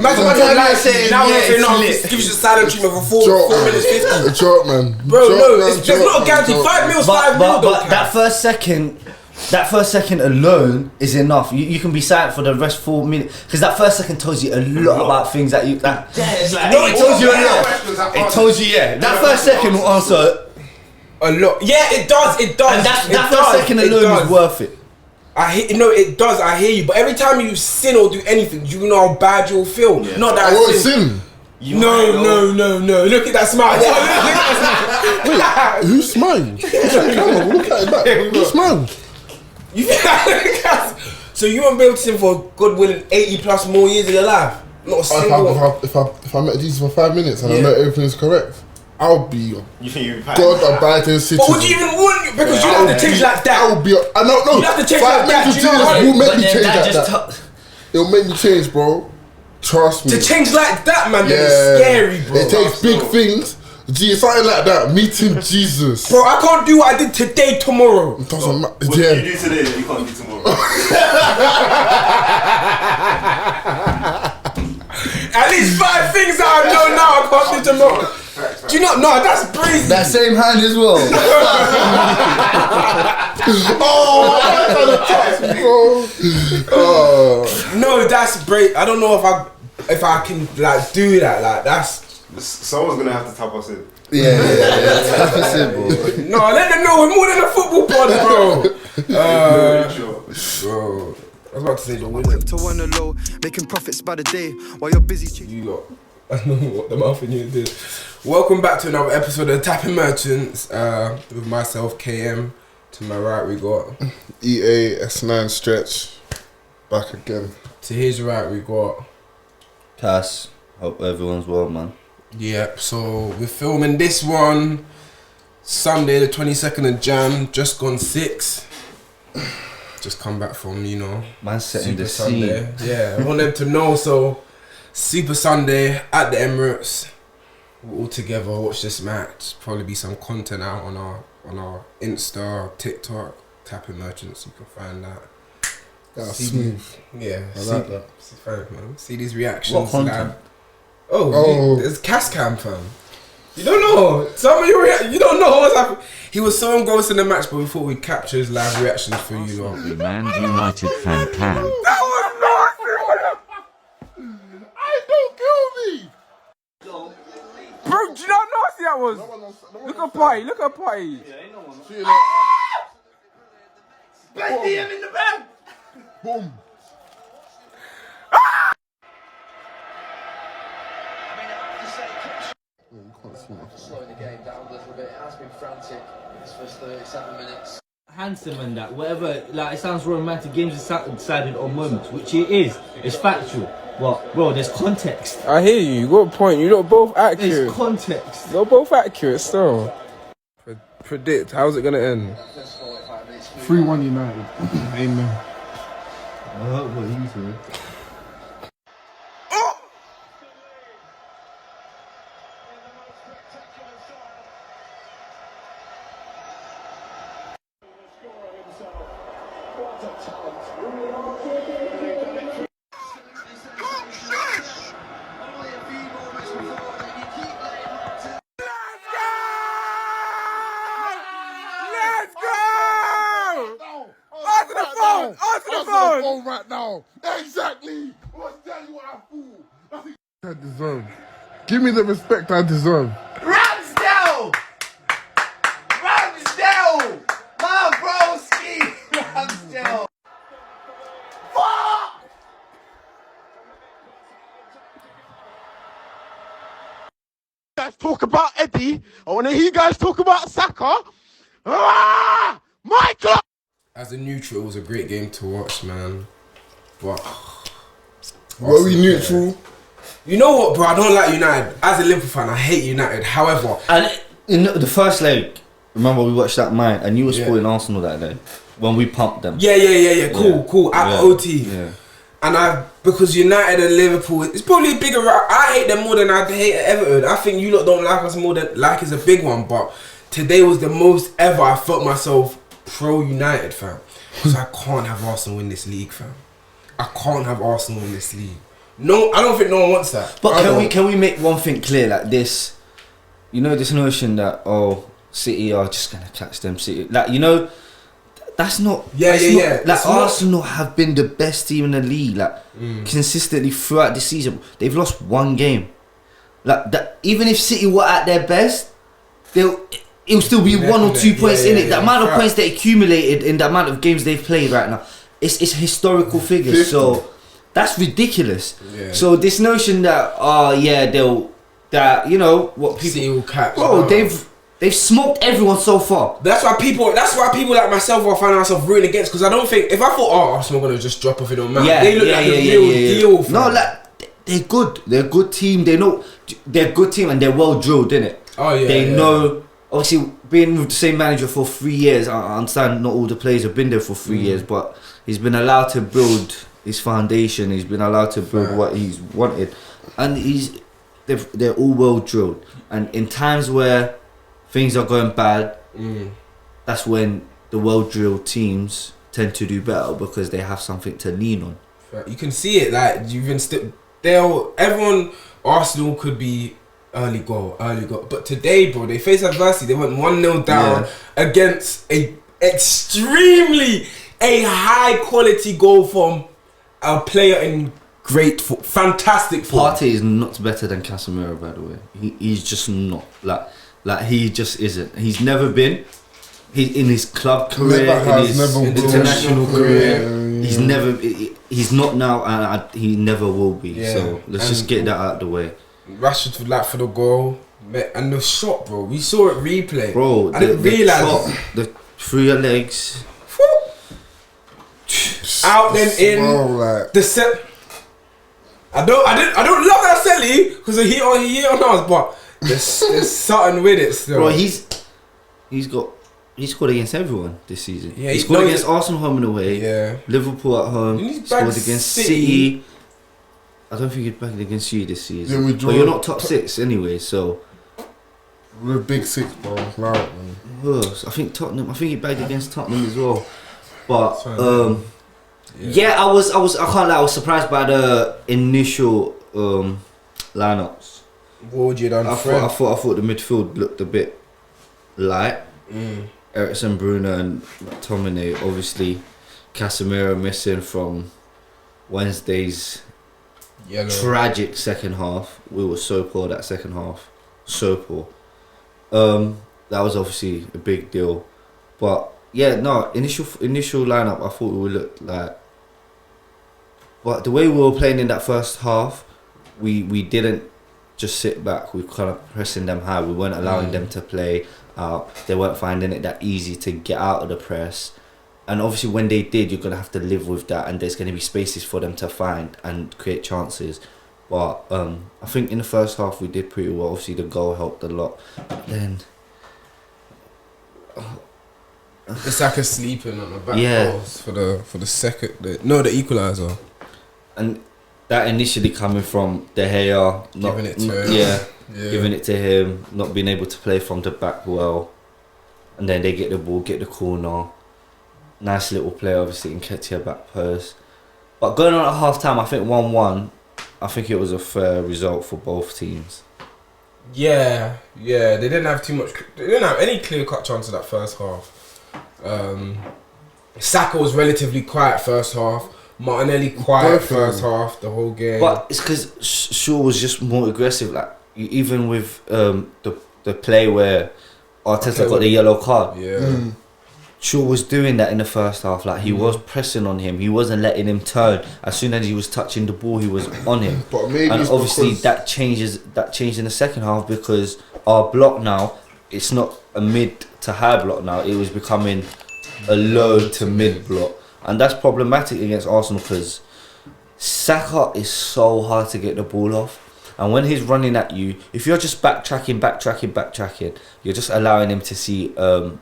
Imagine my dad like saying, now we're saying, no, give you the silent treatment for 4 minutes 50. A joke, man. Bro, no, there's not a guarantee. 5 mils, 5 mil. But that first second alone is enough. You can be silent for the rest 4 minutes because that first second tells you a lot about things that you. It tells you a lot. It tells you, that first second will answer a lot. Yeah, it does. And that first second alone is worth it. It does. I hear you, but every time you sin or do anything, you know how bad you'll feel. Yeah. Not that I won't sin. No. Look at that smile. Wait, who's smiling? Come on, look at it back. Who's smiling? So you won't be able to sin for a good willing 80 plus more years of your life? Not a single one. If I met Jesus for 5 minutes and I know everything is correct, I'll be God-abiding citizen. But would you even want? Because you have to change like that. I'll be. I don't know. You have to change like that. Will make me change like that. It'll make me change, bro. Trust me. To change like that, man, then it's scary, bro. It takes big things. Something like that. Meeting Jesus. Bro, I can't do what I did today, tomorrow. It doesn't matter. What you do today that you can't do tomorrow? At least 5 things that I know now I can't do tomorrow. Do you not? No, that's crazy. That same hand as well. No, that's great. I don't know if I can like do that. Like that's. Someone's gonna have to tap us in. Yeah, tap us in, bro. No, let them know we're more than a football pod, bro. Bro, I was about to say the winner. To one low, making profits by the day while you're busy. You lot. I don't know what the mouth in you did. Welcome back to another episode of Tapping Merchants with myself, KM. To my right, we got EA S9 Stretch. Back again. To his right, we got Cass. Hope everyone's well, man. Yep, so we're filming this one Sunday, the 22nd of Jan, just gone 6. Just come back from, Man setting Super the Sunday. scene. Yeah, I want them to know, so Super Sunday at the Emirates. We're all together, watch this match. Probably be some content out on our Insta, TikTok, Tapping Merchants, you can find that. That's smooth. Yeah, I like that. Man. See these reactions. What content? It's Cass Cam, fam. You don't know. Some of you don't know what's happening. He was so engrossed in the match, but we thought we'd capture his live reactions for you lot. Man United fan cam. That was nasty. I don't kill me. Bro, do you know how nasty that was? Look at Potty. Yeah, ain't no one. Best DM in the bag. Boom. Slowing the game down a little bit. It has been frantic this first 37 minutes. Handsome and that, whatever, like it sounds romantic, games are decided on moments, which it is. It's factual. But, bro, there's context. I hear you. You got a point. You're not both accurate. There's context. You're both accurate still. Predict. How's it going to end? 3-1 United. Amen. I hope what he said. Right now. Exactly. What's that you what I fool? I deserve. Give me the respect I deserve. Ramsdale! My broski! Ramsdale! Fuck! Guys talk about Eddie. I want to hear you guys talk about Saka. Michael! As a neutral, it was a great game to watch, man. But were we neutral? You know what, bro? I don't like United. As a Liverpool fan, I hate United. However, and in the first leg, remember we watched that mine, and you were supporting Arsenal that day when we pumped them. Yeah. Cool. At OT. Yeah. And because United and Liverpool, it's probably a bigger. I hate them more than I hate Everton. I think you lot don't like us more than like it's a big one. But today was the most ever I felt myself pro United, fam. Because I can't have Arsenal win this league, fam. I can't have Arsenal in this league. No, I don't think no one wants that. But can we make one thing clear like this? You know, this notion that City are just gonna catch them. City, like, you know, that's not. Yeah. Like Arsenal have been the best team in the league, like consistently throughout the season. They've lost one game. Like that, even if City were at their best, it'll still be 1 or 2 points in it. The amount of points they accumulated in the amount of games they've played right now, it's historical figures. So that's ridiculous. Yeah. So this notion that you know what people City will catch. Bro, they've smoked everyone so far. That's why people like myself are finding myself rooting against, because I don't think, if I thought Arsenal gonna just drop off, it don't matter. They look like a real deal. No, like they're good. They're a good team. They know they're a good team and they're well drilled, innit? Oh yeah. They know. Obviously, being with the same manager for 3 years, I understand not all the players have been there for 3 years, but he's been allowed to build his foundation. He's been allowed to build what he's wanted, and they're all well drilled. And in times where things are going bad, that's when the well drilled teams tend to do better, because they have something to lean on. You can see it, like everyone. Arsenal could be early goal, but today, bro, they face adversity. They went 1-0 down against a high quality goal from a player in fantastic form. Partey is not better than Casemiro, by the way. He's just not like he just isn't. He's never been. He's in his club career, in his international career. He's not now, and he never will be. Yeah. So let's just get that out of the way. Rashford for the goal, and the shot, bro. We saw it replay, bro. I didn't realise the through your legs, out then in the set. I don't love that Selly because he on us, but there's something with it still. Bro, he scored against everyone this season. Yeah, he scored against Arsenal home and away. Yeah, Liverpool at home. He scored against City. I don't think he's back against you this season. Yeah, but you're not top 6 anyway, so we're a big 6, bro. Loud, man. I think Tottenham. I think he bagged against Tottenham as well. But I can't lie. I was surprised by the initial lineups. What would you done? I thought the midfield looked a bit light. Eriksen, Bruno, and McTominay. Obviously, Casemiro missing from Wednesday's tragic second half. We were so poor that second half, so poor. That was obviously a big deal, but initial lineup I thought we would look like. But the way we were playing in that first half, we didn't just sit back. We were kind of pressing them high. We weren't allowing them to play out. They weren't finding it that easy to get out of the press. And obviously when they did, you're going to have to live with that, and there's going to be spaces for them to find and create chances. But I think in the first half we did pretty well. Obviously the goal helped a lot. But then it's like a sleeping on the back post for the second, the equaliser. And that initially coming from De Gea, giving it to him. Giving it to him, not being able to play from the back well, and then they get the ball, get the corner. Nice little play, obviously, Nketiah back post. But going on at half time, I think 1-1. I think it was a fair result for both teams. Yeah, they didn't have too much. They didn't have any clear cut chance of that first half. Saka was relatively quiet first half. Martinelli quiet first half, the whole game. But it's because Shaw was just more aggressive. Like even with the play where Arteta got the yellow card. Yeah. Shaw was doing that in the first half. Like he was pressing on him. He wasn't letting him turn. As soon as he was touching the ball, he was on him. But maybe and obviously that changed in the second half, because our block now, it's not a mid to high block now. It was becoming a low to mid block, and that's problematic against Arsenal because Saka is so hard to get the ball off. And when he's running at you, if you're just backtracking, you're just allowing him to see a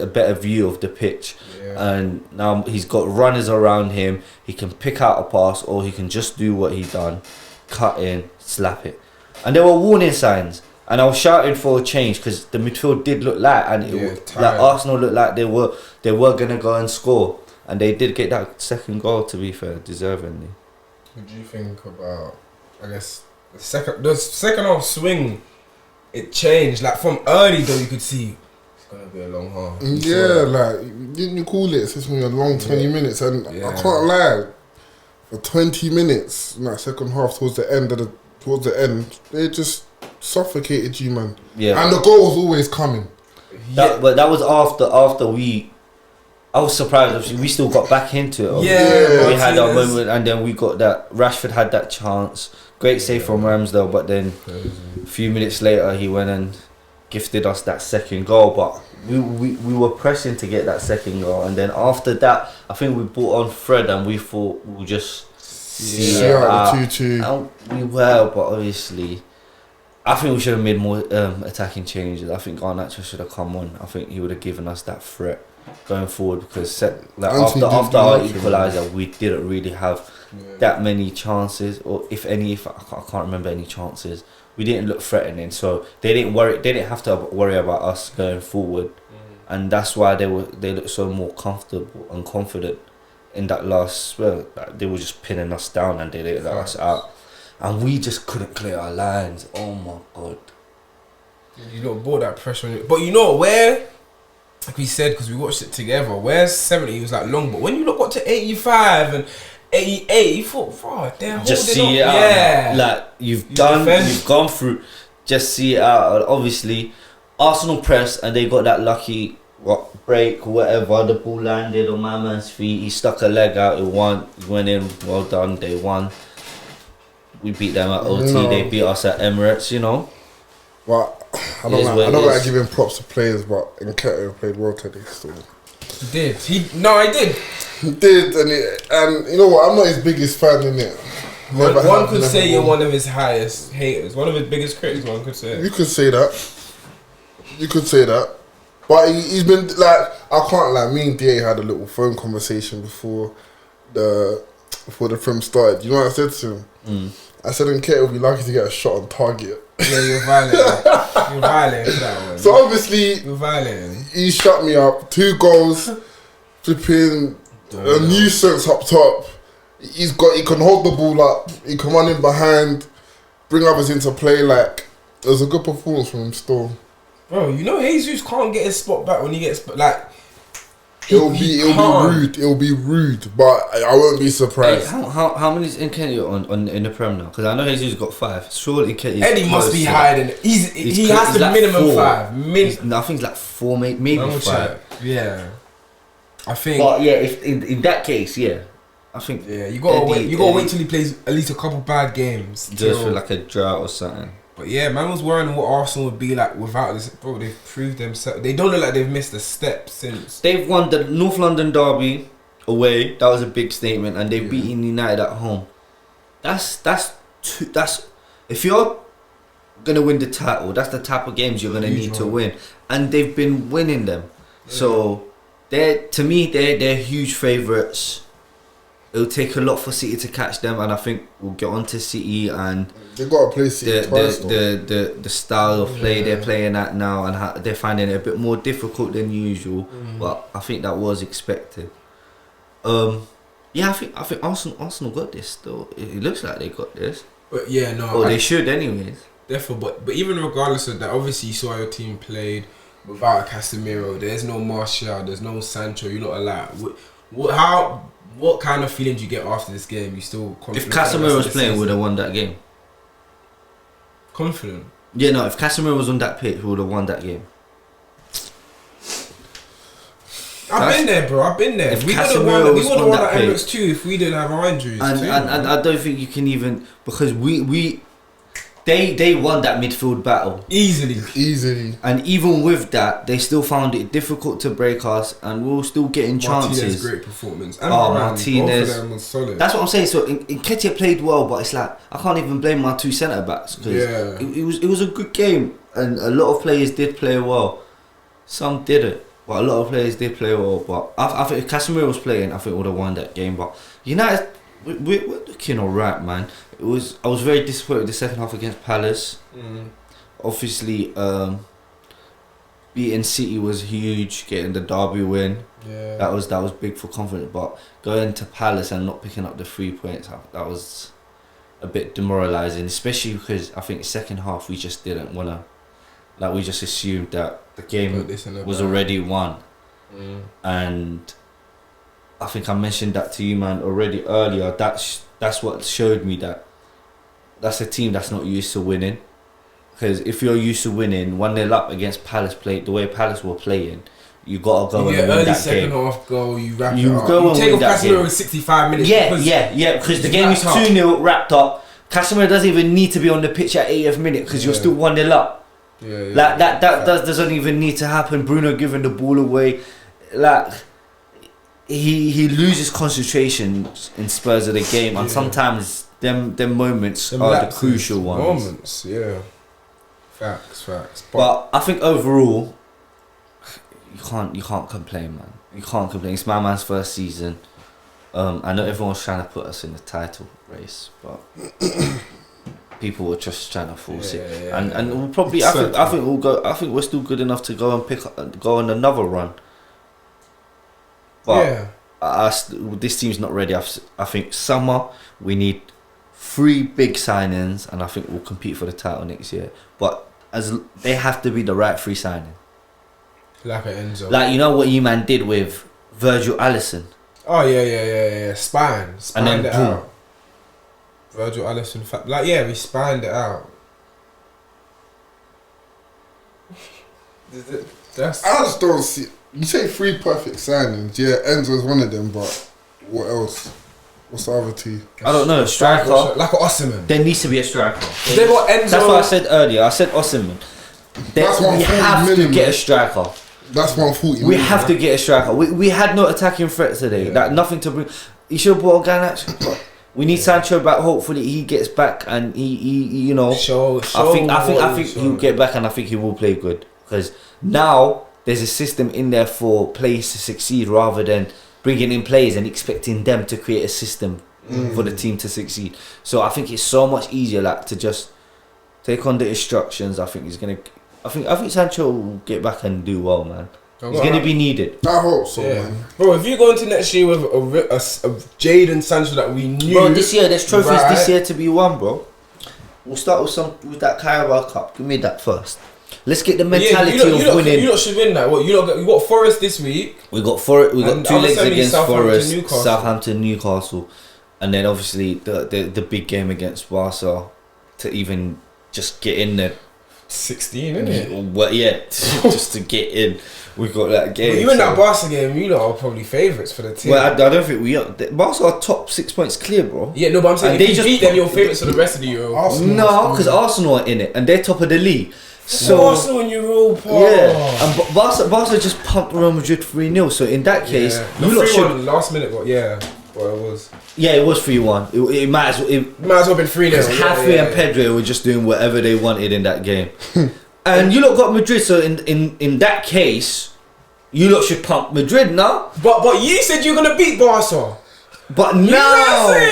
better view of the pitch. And now he's got runners around him. He can pick out a pass, or he can just do what he done, cut in, slap it. And there were warning signs, and I was shouting for a change because the midfield did look light, and like Arsenal looked like they were gonna go and score, and they did get that second goal, to be fair, deservingly. What do you think about? I guess the second half swing. It changed. Like from early though, you could see it's gonna be a long half. Yeah, like didn't you call it? It's gonna be a long 20 minutes, and I can't lie. For 20 minutes in that second half, towards the end, they just suffocated you, man. Yeah, and the goal was always coming. But that was after we. I was surprised. Obviously, we still got back into it. Yeah, we had our moment, and then we got that. Rashford had that chance. Great save from Ramsdale, but then a few minutes later he went and gifted us that second goal. But we were pressing to get that second goal, and then after that, I think we brought on Fred, and we thought we'll just see it out. 2-2. And we were, but obviously, I think we should have made more attacking changes. I think Garnacho should have come on. I think he would have given us that threat going forward, because after our equaliser, we didn't really have that many chances, or if any. I can't remember any chances. We didn't look threatening, so they didn't worry. They didn't have to worry about us going forward, and that's why they looked so more comfortable and confident in that last spell. They were just pinning us down, and they didn't let us out, and we just couldn't clear our lines. Oh my god! You know, brought that pressure on it, but you know where. Like we said, because we watched it together, where 70 was like long, but when you got to 85 and 88, you thought, bro, they're holding just see it out. Yeah. Like you've gone through, just see it out. And obviously, Arsenal pressed and they got that lucky break, whatever. The ball landed on my man's feet. He stuck a leg out. He went in. Well done. They won. We beat them at OT. They beat us at Emirates. You know. But I don't like giving props to players, but Nketiah played well today still. He did. I did. He did, and you know what? I'm not his biggest fan in it. One could say you're one of his highest haters, one of his biggest critics. One could say. You could say that. But he's been like, I can't lie. Me and DA had a little phone conversation before the film started. You know what I said to him? I said Nketiah would be lucky to get a shot on target. Yeah, you're violent. You're violent for that one. So obviously, you're violent. He shut me up. 2 goals, flipping a nuisance up top. He can hold the ball up. He can run in behind, bring others into play. Like, it was a good performance from him still. Bro, you know Jesus can't get his spot back when he gets like. It'll be rude, but I won't be surprised. Hey, how many is Nketiah on in the Prem now? Because I know Jesus got 5. Surely Nketiah. Eddie must be higher than he has the like minimum 4. 5. I think it's like 4, maybe 5. Yeah, I think. But yeah, if in that case, yeah, I think. Yeah, you gotta wait. You gotta wait till he plays at least a couple bad games. Just for like a drought or something. But yeah, man was worrying what Arsenal would be like without this. Bro, they've proved themselves. They don't look like they've missed a step since. They've won the North London derby away. That was a big statement, and they've beaten United at home. That's if you're gonna win the title, that's the type of games you're gonna need to win, and they've been winning them. Yeah. So they're huge favourites. It'll take a lot for City to catch them, and I think we'll get on to City and they've got to play City twice. The style of play they're playing at now, and they're finding it a bit more difficult than usual. But I think that was expected. I think Arsenal got this still. It looks like they got this. But yeah, no. Or they should anyways. Therefore, but even regardless of that, obviously you saw your team played without a Casemiro. There's no Martial. There's no Sancho. You're not allowed. What kind of feeling do you get after this game? You still confident? If Casemiro was playing, we would have won that game. Confident? Yeah, no. If Casemiro was on that pitch, we would have won that game. I've been there, bro. I've been there. We would have won at Emirates too if we didn't have our injuries. And I don't think you can even, because They won that midfield battle easily, and even with that, they still found it difficult to break us, and we were still getting chances. Martinez, great performance. And Martinez, both of them was solid. That's what I'm saying. So Nketiah played well, but it's like I can't even blame my 2 centre backs because it was a good game, and a lot of players did play well. Some didn't, but a lot of players did play well. But I think if Casemiro was playing, I think we would have won that game. But United, we're looking alright, man. I was very disappointed with the second half against Palace. Obviously, beating City was huge. Getting the derby win, that was big for confidence. But going to Palace and not picking up the 3 points, that was a bit demoralising. Especially because I think second half we just didn't wanna, like we just assumed that the game was already won, and I think I mentioned that to you, man, already earlier. That's what showed me that that's a team that's not used to winning. Because if you're used to winning 1-0 up against Palace, the way Palace were playing, you gotta go and win early that second game. half goal, you wrap You it up. go You and take win off that Casemiro game. in 65 minutes. Because the game is 2-0 wrapped up. Casemiro doesn't even need to be on the pitch at 80th minute because you're still 1-0 up. Like that doesn't even need to happen. Bruno giving the ball away, like he loses concentration in spurs of the game, and sometimes them moments are the crucial ones. Facts. But I think overall, you can't complain, man. You can't complain. It's my man's first season. I know everyone's trying to put us in the title race, but people were just trying to force it. And we'll probably, I think we'll go. I think we're still good enough to go and go on another run. But this team's not ready. I think summer we need 3 big signings, and I think we'll compete for the title next year. But they have to be the right 3 signings. Like an Enzo. Like, you know what you man did with Virgil Alisson. Oh yeah. Spine And then it boom. out. Virgil Alisson, we spined it out. I just don't see. You say 3 perfect signings. Yeah, Enzo's one of them, but what else? What's the other 2? I don't know. Striker. Like an Osimhen. There needs to be a striker. They got Enzo. That's what I said earlier. I said Osimhen. We have to get a striker. That's 140. We have to get a striker. We had no attacking threat today. Like, nothing to bring. You should have brought Garnacho. We need Sancho back. Hopefully he gets back and he you know. I think he'll get back, and I think he will play good, because now there's a system in there for players to succeed, rather than bringing in players and expecting them to create a system for the team to succeed. So I think it's so much easier, like, to just take on the instructions. I think he's gonna. I think Sancho will get back and do well, man. He's going to be needed. I hope so, man. Bro, if you go into next year with a Jadon Sancho that we knew... Bro, this year, there's trophies this year to be won, bro. We'll start with that Carabao Cup. Give me that first. Let's get the mentality of winning. You lot should win that. What, you got Forest this week. We got 2 legs against Forest, Southampton, Newcastle. And then obviously the big game against Barca to even just get in there. 16, isn't it? Well, yeah, just to get in. We got that game. But you in that Barca game, you lot are probably favourites for the team. Well, I don't think we are. Barca are top 6 points clear, bro. Yeah, no, but I'm saying, if you beat them, you're favourites for the rest of the Euro. No, because Arsenal are in it, and they're top of the league. So Arsenal in Europa. Yeah, and Barca just pumped Real Madrid 3-0. So in that case, you lot should last minute, but well, it was. Yeah, it was 3-1. It might as well been 3-0. Because Hafi and Pedro were just doing whatever they wanted in that game. And you lot got Madrid, so in that case, you lot should pump Madrid now. But you said you're gonna beat Barca. But now I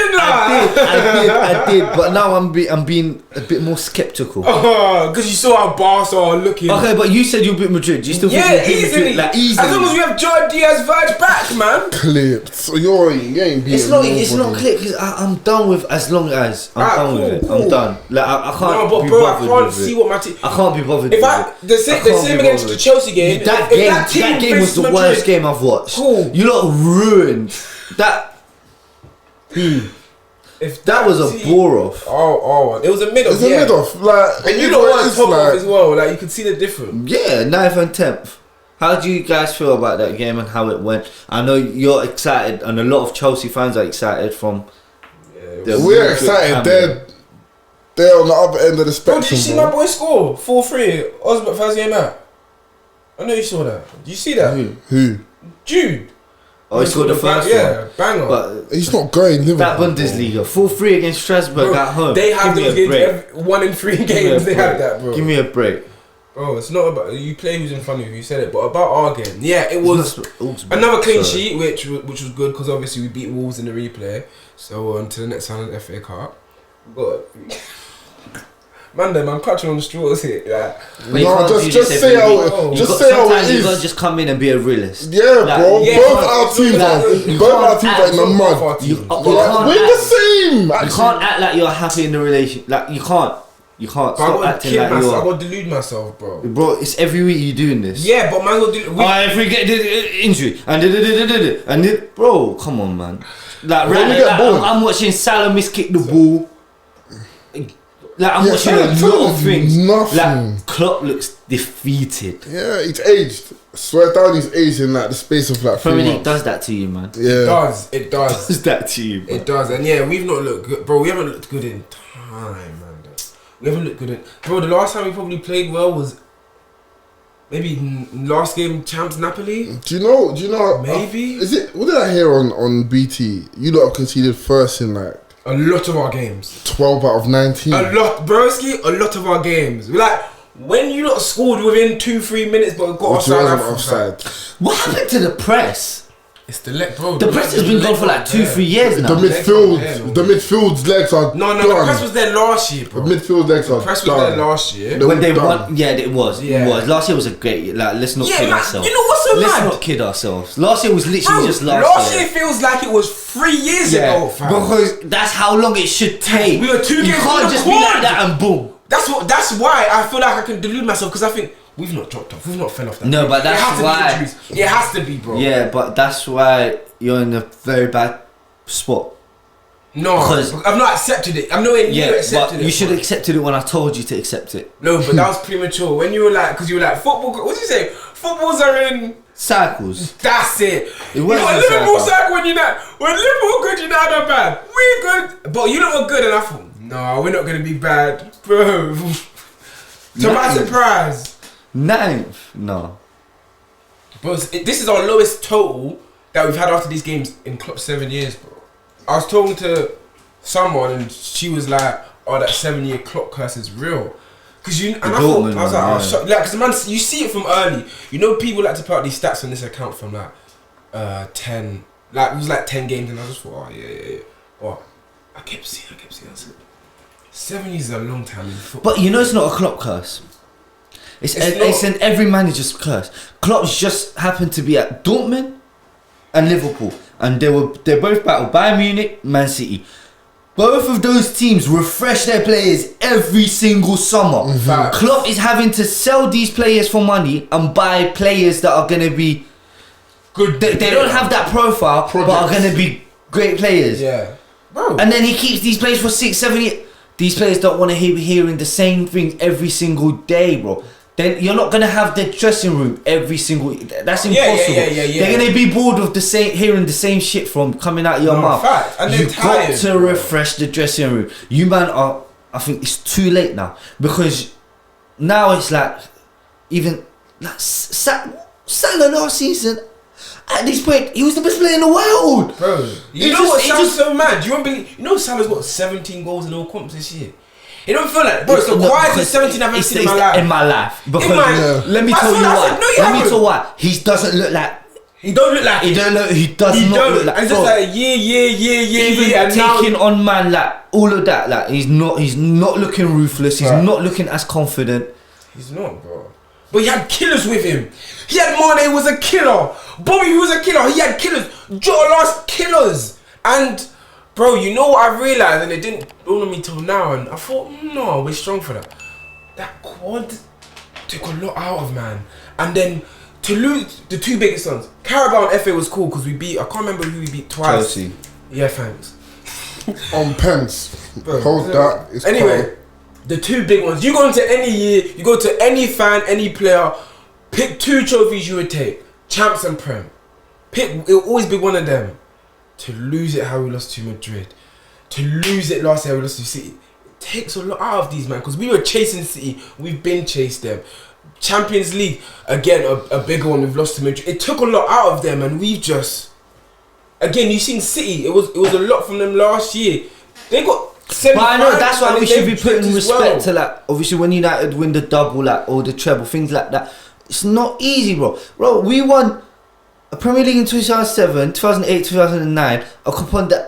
did. But now I'm being a bit more skeptical. Because you saw how Barca are looking. Okay, but you said you beat Madrid. Do you still think you beat easily. Madrid? Easily. As long as we have Joe Diaz Verge back, man. Clipped. So you ain't beating. It's not clipped, because I'm done with as long as I'm done with it. I'm done. Like I can't. No, but be bro, bothered I can't with see it. what my team. I can't be bothered. The same against the Chelsea game. That game was the worst game I've watched. Cool. You lot ruined that. If that was a bore off. It was a mid off. It's a mid off. Like, and you know what top off as well. Like, you could see the difference. Yeah, 9th and 10th. How do you guys feel about that game and how it went? I know you're excited, and a lot of Chelsea fans are excited from. We're excited. They're on the other end of the spectrum. Bro, did you see my boy score 4-3? Osborne first game out. I know you saw that. Did you see that? Who? Jude. Oh, he scored the first one. Yeah, banger. But he's not going Liverpool. That Bundesliga, 4-3 against Strasbourg at home. They have those games 1 in 3 games. They have that, bro. Give me a break. Bro, it's not about you play who's in front of you. You said it, but about our game, it was another clean sheet, which was good because obviously we beat Wolves in the replay. So on to the next round of the FA Cup. man, I'm clutching on the straws here. Like, No, just say how it is. Sometimes you gotta just come in and be a realist. Yeah, Like, bro. yeah, both our teams are in the mud. We're the same. You can't act like you're happy in the relation. Like you can't. Stop acting like you're. I gotta delude myself, bro. Bro, it's every week you doing this. Yeah, but man, if we get the injury and bro, come on, man. Like, I'm watching Salah miskick the ball. Like I'm watching a lot of things. Nothing. Like Klopp looks defeated. Yeah, he's aged. I swear down, he's aged in like the space of like 3 Premier League months. does that to you, man. Yeah, it does. Does that to you, bro. It does, and yeah, we've not looked good, bro. We haven't looked good in time, man. We haven't looked good in, bro. The last time we probably played well was maybe last game, champs Napoli. Do you know? Maybe. Is it? What did I hear on BT? You lot have conceded first in like a lot of our games. 12 out of 19. A lot, broski. A lot of our games. Like when you lot scored within 2-3 minutes, but got offside. What happened to the press? It's the leg, bro. The press has been gone for like 2-3 years now. The midfield's legs are no. done. The press was there last year, bro. The midfield legs are The press was done. there last year. When they won, yeah, it was. Yeah. It was. Last year was a great year. Like, let's not kid ourselves. You know what's so Let's mad? not kid ourselves. Last year was literally just last year. Last year feels like it was 3 years ago, fam. Because that's how long it should take. We were 2 games. You can't just be like that and boom. That's why I feel like I can delude myself, because I think we've not dropped off. We've not fell off that. No, but that's why. It has to be, bro. Yeah, but that's why you're in a very bad spot. No, because I've not accepted it. I'm nowhere near accepted it. You should have accepted it when I told you to accept it. No, but that was premature. When you were like, because you were like, football. What did you say? Footballs are in cycles. That's it. You know, Liverpool cycle when Liverpool good, United are bad. We're good, but you lot were good, and I thought, no, we're not gonna be bad, bro. To my surprise, 9th, no. But this is our lowest total that we've had after these games in Klopp's 7 years, bro. I was talking to someone and she was like, "Oh, that 7-year Klopp curse is real." Because I was like, because man, you see it from early. You know, people like to put out these stats on this account from like 10, like it was like 10 games, and I just thought, oh yeah. Oh, I kept seeing. I said, 7 years is a long time in football. But you know, it's not a Klopp curse. It's an every manager's curse. Klopp's just happened to be at Dortmund and Liverpool, and they both battled Bayern Munich, Man City. Both of those teams refresh their players every single summer. Mm-hmm. Klopp is having to sell these players for money and buy players that are going to be good. They don't have that profile, but are going to be great players. Yeah, bro. And then he keeps these players for 6-7 years. These players don't want to be hearing the same thing every single day, bro. Then you're not gonna have the dressing room every single. That's impossible. Yeah. They're gonna be bored of hearing the same shit from coming out of your mouth. Fact. And You've got to refresh the dressing room. You man are. I think it's too late now, because now it's like even like Salah last season. At this point, he was the best player in the world, bro. You know what sounds so mad? You won't believe. You know Salah's got 17 goals in all comps this year. It don't feel like, bro. It's the quietest 17 I've ever seen in my life. In my life, because let me tell you why. Let me tell you why. He doesn't look like. He don't look like. He does not look like. And just like Even taking on man, like all of that, like he's not looking ruthless. He's not looking as confident. He's not, bro. But he had killers with him. He had Mane, who was a killer. Bobby, who was a killer. He had killers. Jota lost killers. And, bro, you know what I realised, and it didn't dawn on me till now, and I thought, no, we're strong for that. That quad took a lot out of, man. And then to lose the two biggest ones, Carabao and FA was cool because we beat, I can't remember who we beat twice. Chelsea. Yeah, thanks. On pence. Bro, hold that. It's anyway. cold. The two big ones. You go into any year, you go to any fan, any player, pick 2 trophies you would take. Champs and Prem. It'll always be one of them. To lose it how we lost to Madrid. To lose it last year we lost to City. It takes a lot out of these, man. Because we were chasing City. We've been chased them. Champions League, again, a bigger one. We've lost to Madrid. It took a lot out of them, and we've just... Again, you've seen City. It was a lot from them last year. They got... But I know that's why we should be putting respect to, like, obviously when United win the double, like, or the treble, things like that. It's not easy, bro. Bro, we won a Premier League in 2007, 2008, 2009,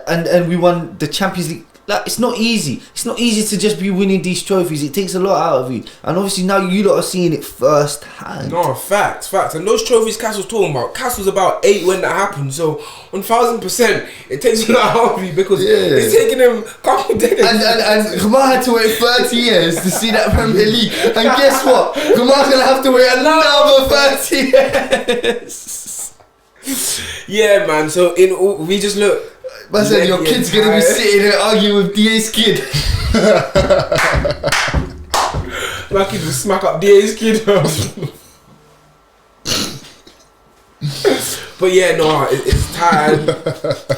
and we won the Champions League like it's not easy. It's not easy to just be winning these trophies. It takes a lot out of you, and obviously now you lot are seeing it first hand. No, facts. And those trophies Cass was talking about, Cass was about 8 when that happened. So 1000%, it takes a lot out of you because it's taking him a couple decades. And Kamar had to wait 30 years to see that Premier League, and guess what? Kamar's gonna have to wait another 30 years. Yeah, man. So we just look. Man said your kid's gonna be sitting there arguing with DA's kid. My kid will smack up DA's kid. But yeah, no, it's tired.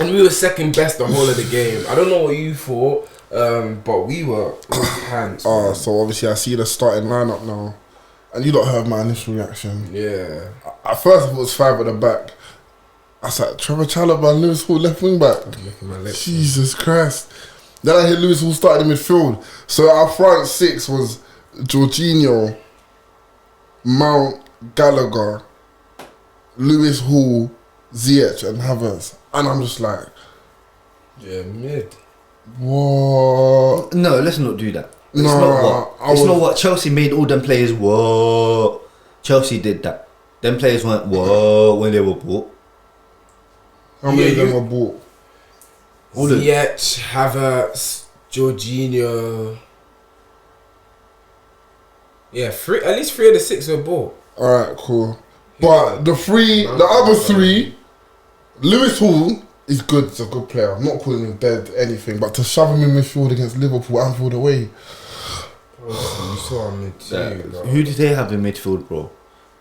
And we were second best the whole of the game. I don't know what you thought, but we were hands. Oh, so obviously I see the starting lineup now, and you don't heard my initial reaction. Yeah. At first it was 5 at the back. I was like, Trevor Chalobah and Lewis Hall left wing back. Jesus Christ. Then I hear Lewis Hall started in midfield. So our front 6 was Jorginho, Mount, Gallagher, Lewis Hall, Ziyech and Havertz. And I'm just like, yeah, mid. What? No, let's not do that. It's No, not what Chelsea made all them players. Whoa, Chelsea did that. Them players went whoa when they were bought. How many of them were bought? Ziyech, Havertz, Jorginho. Yeah, at least 3 of the 6 were bought. Alright, cool. But the other 3, Lewis Hall is good. He's a good player. I'm not calling him dead anything, but to shove him in midfield against Liverpool, Anfield away. You saw him mid too. Who did they have in midfield, bro?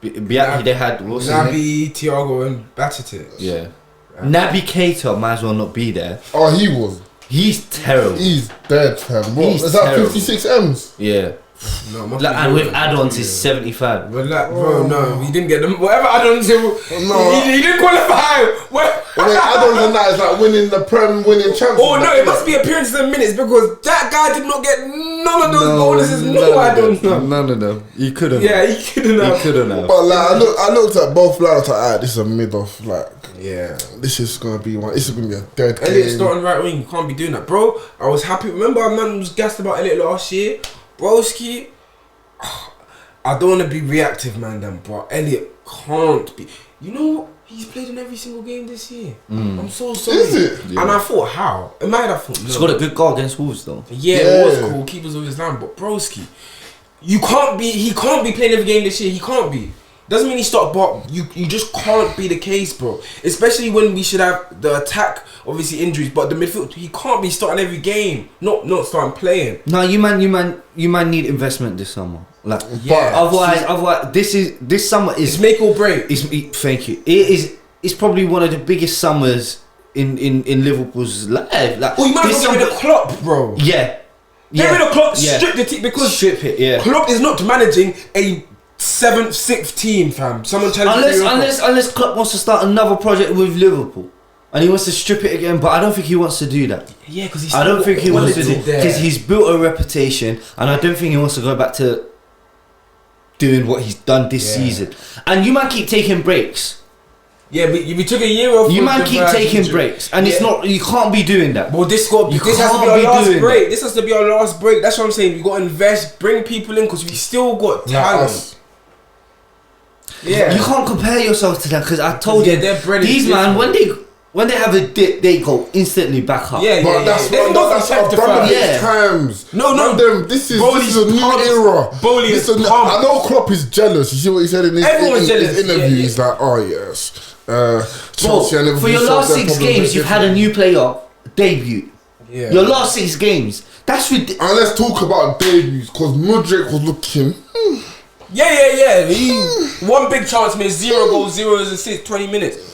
They had Naby, Thiago, and Batitic. Yeah. Naby Keita might as well not be there. Oh, he was. He's terrible. He's dead, fam. What? He's Is that terrible. 56 M's? Yeah. No, and with add-ons, it's 75. But bro, no, he didn't get them. Whatever add-ons, he didn't qualify. Add-ons and that is like winning the Prem, winning champions. Oh no, it must be appearances and minutes because that guy did not get none of those bonuses. No add-ons. None of them. He couldn't. Yeah, he couldn't have. But like, I looked at both lineups. Like, this is a mid-off. Like, yeah, this is gonna be one. This is gonna be a dead Elliot game. starting right wing. You can't be doing that, bro. I was happy. Remember, our man was gassed about Elliot last year, broski. I don't want to be reactive, man, but Elliot can't be. You know what? He's played in every single game this year. I'm so sorry. Is it? Yeah. And I thought, how? It might have thought, no. He's got a good goal against Wolves, though. Yeah, it was cool. Keepers always line, but broski, he can't be playing every game this year. He can't be. Doesn't mean he stopped, but you just can't be the case, bro. Especially when we should have the attack, obviously injuries, but the midfield, he can't be starting every game. Not starting playing. No, you man need investment this summer. Like, yeah. Otherwise, this summer is it's make or break. Thank you. It's probably one of the biggest summers in Liverpool's life. Like, you might as well get rid of Klopp, bro. Yeah. Get rid of Klopp. Strip the team because strip it. Yeah. Klopp is not managing a 7th, 6th team, fam. Someone challenge unless Klopp wants to start another project with Liverpool. And he wants to strip it again, but I don't think he wants to do that. Yeah, because I don't think he wants to do because he's built a reputation, and I don't think he wants to go back to doing what he's done this season. And you might keep taking breaks. Yeah, but we took a year off. You might keep taking breaks, and it's not. You can't be doing that. Well, this has to be our last break. This has to be our last break. That's what I'm saying. We got to invest, bring people in, because we still got talent. Yeah, you can't compare yourself to them because I told you these man when they have a dip they go instantly back up. But that's what I've done these times. No. This is a new era. I know Klopp is jealous. You see what he said in his interview? He's like, oh yes, Chelsea. Bro, for your last 6 games, you've had a new player debut. Yeah. Your last 6 games. That's ridiculous. And let's talk about debuts because Mudryk was looking. Yeah. He one big chance made 0 goals, 0 assists, 20 minutes.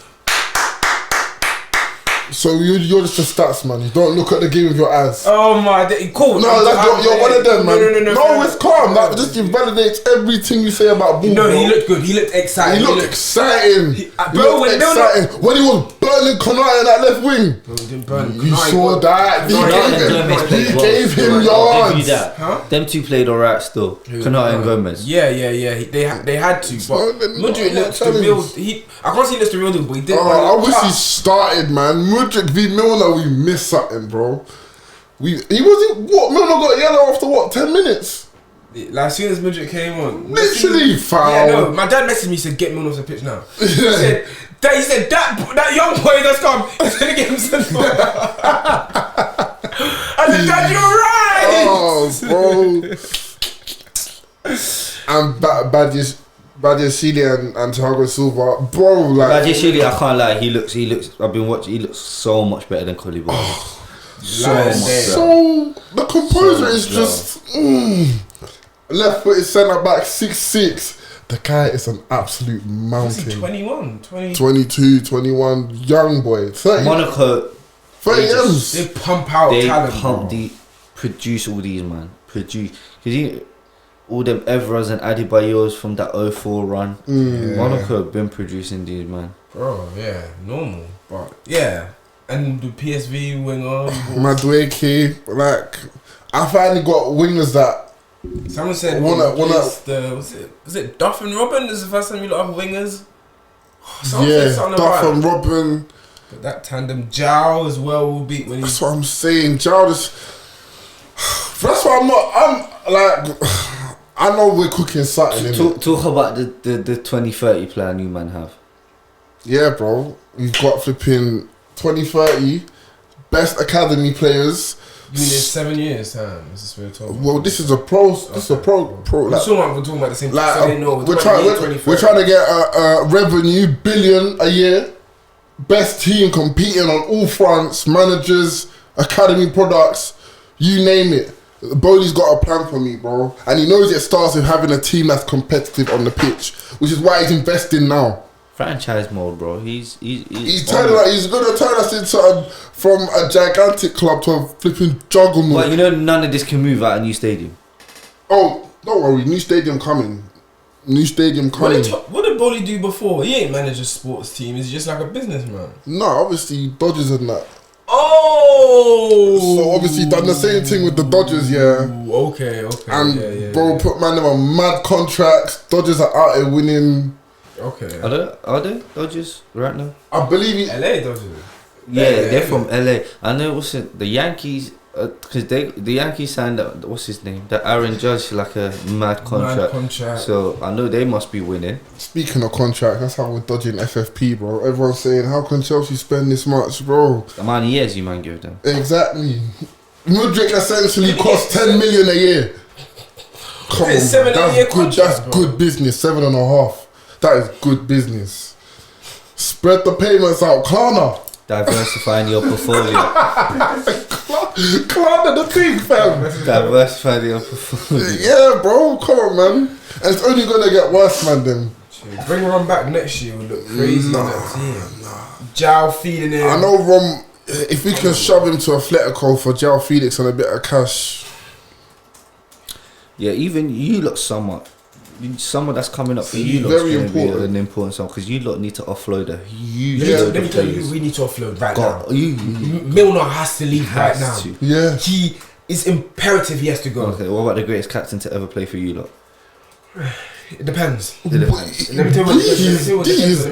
So you're just a stats man. You don't look at the game with your eyes. Oh my, cool. No, you're one of them, man. No, it's calm. That just invalidates everything you say about ball. No, he looked good. He looked exciting. He looked exciting. When he was burning Konate in that left wing. Bro, he didn't burn. You saw that. He gave him yards. Huh? Them two played alright still. Konate and Gomez. Yeah. They had to. But Mudryk looks the real. I can't say he looks the real deal, but he did. I wish he started, man. Mudryk v Milner, we missed something, bro. He wasn't. What? Milner got yellow after what? 10 minutes. Like, as soon as Mudryk came on, Literally foul. Yeah, no. My dad messaged me, said, "Get Milner off the pitch now." He said that young boy that's come is gonna get him sent off. I said, "Dad, you're right." Oh, bro. And Badiashile and Thiago Silva, bro. Like Badiashile, I can't lie. He looks. I've been watching. He looks so much better than Koulibaly. So the composure is just left footed centre back 6'6". The guy is an absolute mountain. 21, 22, 21, young boy. 30. Monaco, 30 M's. They pump out talent. They produce all these, man. Because all them Evras and Adebayos from that 04 run. Monaco have been producing these, man. Bro, yeah, normal. But yeah. And the PSV winger. Mudryk, like, I finally got wingers that. Someone said was it Duff and Robin? This is the first time you lot have wingers. Someone said something Duff about and Robin. But that tandem, Jao as well will beat when he. That's what I'm saying. Jao just. That's why I'm like. I know we're cooking something. Talk about the 2030 plan you man have. Yeah, bro. We've got flipping 2030 best academy players. You mean in 7 years time? This is what we're talking about. Well, this is a pro. This is a pro. We're talking about the same. Like, So they know we're trying to get a revenue billion a year. Best team competing on all fronts. Managers, academy products, you name it. Bowley's got a plan for me, bro, and he knows it starts with having a team that's competitive on the pitch, which is why he's investing now. Franchise mode, bro. He's gonna turn us into from a gigantic club to a flipping juggernaut. But you know, none of this can move out a new stadium. Oh, don't worry, new stadium coming. What did Bowley do before? He ain't managed a sports team. He's just like a businessman. No, obviously Dodgers and that. Oh, so obviously done the same thing with the Dodgers, yeah. Ooh, okay. And put man them on mad contracts. Dodgers are out here winning. Okay. Are they Dodgers right now? I believe LA Dodgers. Yeah, they're from LA. I know the Yankees, because the Yankees signed what's his name? The Aaron Judge, like a mad contract. So I know they must be winning. Speaking of contract, that's how we're dodging FFP, bro. Everyone's saying, how can Chelsea spend this much, bro? The amount of years you man give them. Exactly. Mudryk essentially costs 10 million a year. Come on, that's good business. 7.5. That is good business. Spread the payments out, Klarna. Diversifying your portfolio. Klarna the thing, fam. Diversifying your portfolio. Yeah, bro. Come on, man. And it's only gonna get worse, man. Then bring Ron back next year. Will look crazy in that team. Jao feeding him. I know Ron. If we can shove him to Atletico for Jao Felix and a bit of cash. Yeah, even you look somewhat. Someone that's coming up for you lot's very important. An important song because you lot need to offload a huge. Let me tell you, we need to offload right now. Milner has to leave right now. Yeah, he is imperative. He has to go. Okay, what about the greatest captain to ever play for you lot? It depends. Let me tell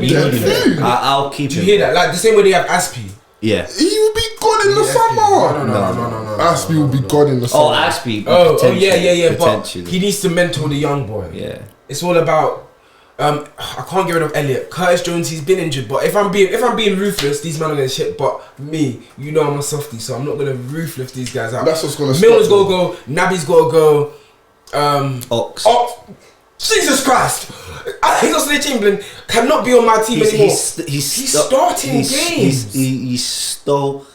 you I'll keep. Do you hear that? Like the same way they have Aspie. Yeah, he will be gone in the summer. No. Aspie will be gone in the summer. Oh, Aspie. Oh, yeah. But he needs to mentor the young boy. Yeah, it's all about. I can't get rid of Elliot. Curtis Jones, he's been injured. But if I'm being ruthless, these men are gonna shit. But me, you know, I'm a softie, so I'm not gonna ruthless these guys out. That's what's gonna. Milner's gotta go. Naby's gotta go. Ox. Jesus Christ! I think Oxlade Chamberlain cannot be on my team anymore. He's starting games. He stole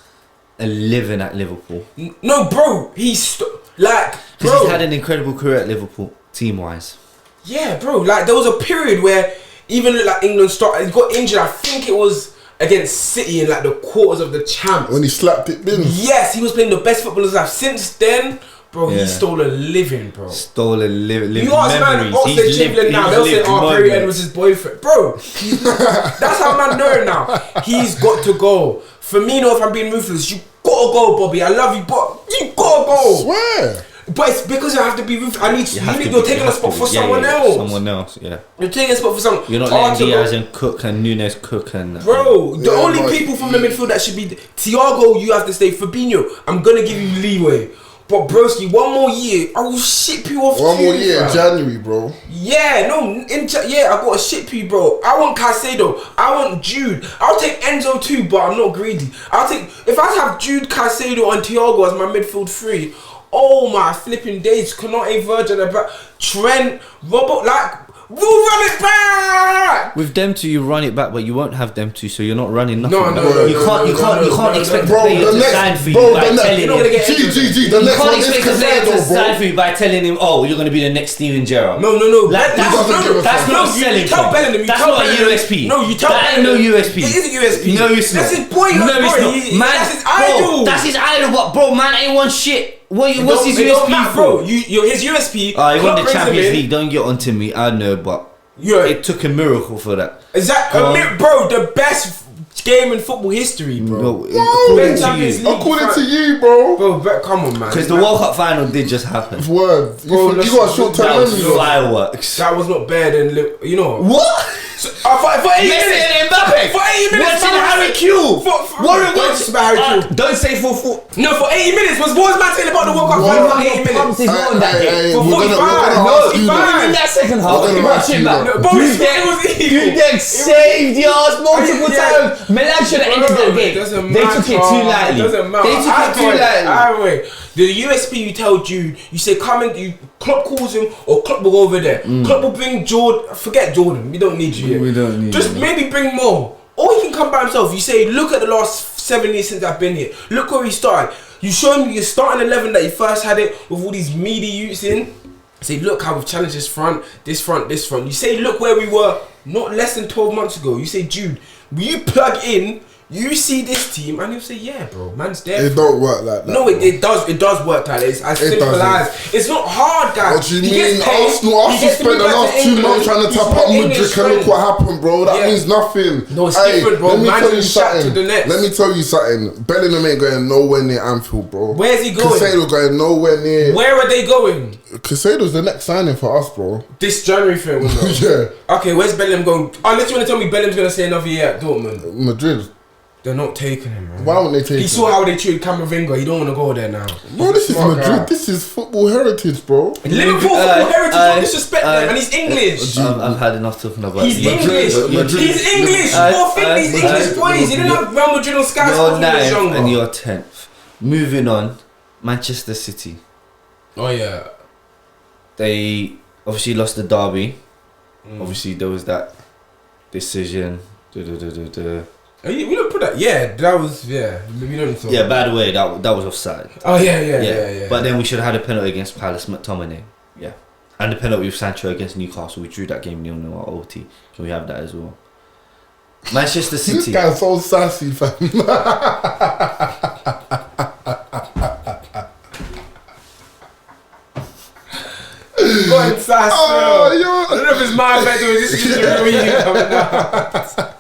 a living at Liverpool. No, bro. He's had an incredible career at Liverpool, team wise. Yeah, bro. Like there was a period where even like England started. He got injured. I think it was against City in like the quarters of the champs when he slapped it in. Yes, he was playing the best footballers I've since then. Bro, he stole a living, bro. Stole a living. You ask man, Oxlade Chamberlain now, they'll say, Perry Ed was his boyfriend. Bro, that's how man know it now. He's got to go. For me, if I'm being ruthless, you gotta go, Bobby. I love you, but you gotta go. Swear. But it's because I have to be. You're taking a spot for someone else. Someone else, yeah. You're taking a spot for someone. You're not letting Diaz and Cook and Nunes cook and. Bro, the only people from the midfield that should be Thiago. You have to stay. Fabinho, I'm gonna give you leeway. But broski, one more year, I will ship you off. One more year in January, bro. Yeah, no, I gotta ship you, bro. I want Caicedo, I want Jude. I'll take Enzo too, but I'm not greedy. If I have Jude, Caicedo, and Thiago as my midfield three. Oh my flipping days! Konate, Virgil, Trent, Robert, we'll run it back. With them two, you run it back, but you won't have them two, so you're not running nothing. You can't expect a player to sign for you by telling him. You can't expect a player to sign for you by telling him, "Oh, you're going to be the next Steven Gerrard." No. That's not selling. That's not a USP. No, you tell that ain't no USP. It is a USP. No, it's not. That's his boy. No, it's not. Man, that's his idol. That's his idol, but bro, man ain't won shit. What's his USP, bro? His USP. He won the Champions League. Don't get onto me. I know, but it took a miracle for that. Bro, the best game in football history, bro. According to you, bro. Bro, come on, man. Because the World Cup final did just happen. Word. You got a short term memory. Fireworks. That was not better than what? For 8 minutes. Mbappe. For 8 minutes. Watching Harry Q. What's about Harry Q? Don't say for. No, for 80 minutes. What was man saying about the World Cup final for 80 minutes? For 45. In that second half, watch him back. Dudek saved yours multiple times. Milan should have ended the game. They took it too lightly. They took it too lightly. The USP you tell Jude, you say come and Klopp calls him or Klopp will go over there. Klopp will bring Jordan. Forget Jordan. We don't need you here. We don't need Just maybe bring more. Or he can come by himself. You say, look at the last 7 years since I've been here. Look where he started. You show him your starting 11 that you first had it with all these meaty youths in. Say, look how we've challenged this front. You say, look where we were not less than 12 months ago. You say, Jude, will you plug in? You see this team, and he'll say, "Yeah, bro, man's there." It don't work like that. No, it does. It does work like that. It's as simple as. It's not hard, guys. What do you mean? Arsenal spent the last 2 months trying to tap up Mudryk, and look what happened, bro. That means nothing. No, it's different, bro. Let me tell you something. Bellingham ain't going nowhere near Anfield, bro. Where's he going? Caicedo going nowhere near. Where are they going? Caicedo's the next signing for us, bro. This January film. Yeah. Okay, where's Bellingham going? Unless you want to tell me Bellingham's going to stay another year at Dortmund. Madrid. They're not taking him, man. Why wouldn't they take him? He saw how they treated Camavinga. He don't want to go there now. Bro, this is Madrid. This is football heritage, bro. Liverpool football heritage. Don't disrespect them. And he's English. I've had enough talking about He's English. He's English. These English boys. He didn't have Real Madrid on Sky Sports when he was younger. And you're 10th. Moving on, Manchester City. Oh, yeah. They obviously lost the derby. Obviously, there was that decision. We don't put that. Yeah, that was. Yeah, we don't. Talk. Yeah, by the way, that was offside. Oh yeah. But then we should have had a penalty against Palace, McTominay. Yeah, and the penalty with Sancho against Newcastle. We drew that game 0-0 at OT. Can we have that as well? Manchester City. This guy's so sassy, fam. Going sassy. I don't know if it's my bad or this is just a reading coming out.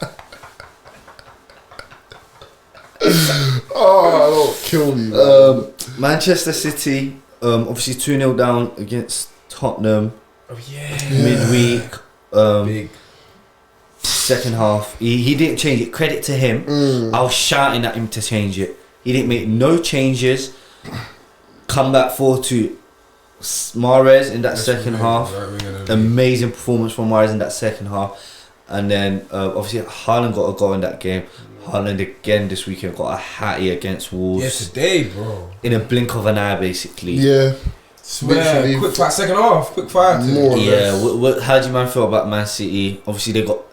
Don't kill me, man. Manchester City, obviously 2-0 down against Tottenham. Oh yeah. Midweek. Big. Second half, he didn't change it. Credit to him. I was shouting at him to change it. He didn't make no changes. Come back 4-2. Mahrez in that second half. Amazing performance from Mahrez in that second half. And then obviously Haaland got a goal in that game. Haaland again this weekend got a hattie against Wolves. Yesterday, bro. In a blink of an eye, basically. Yeah. Quick fire, second half. Quick fire. Yeah. How do you man feel about Man City? Obviously they got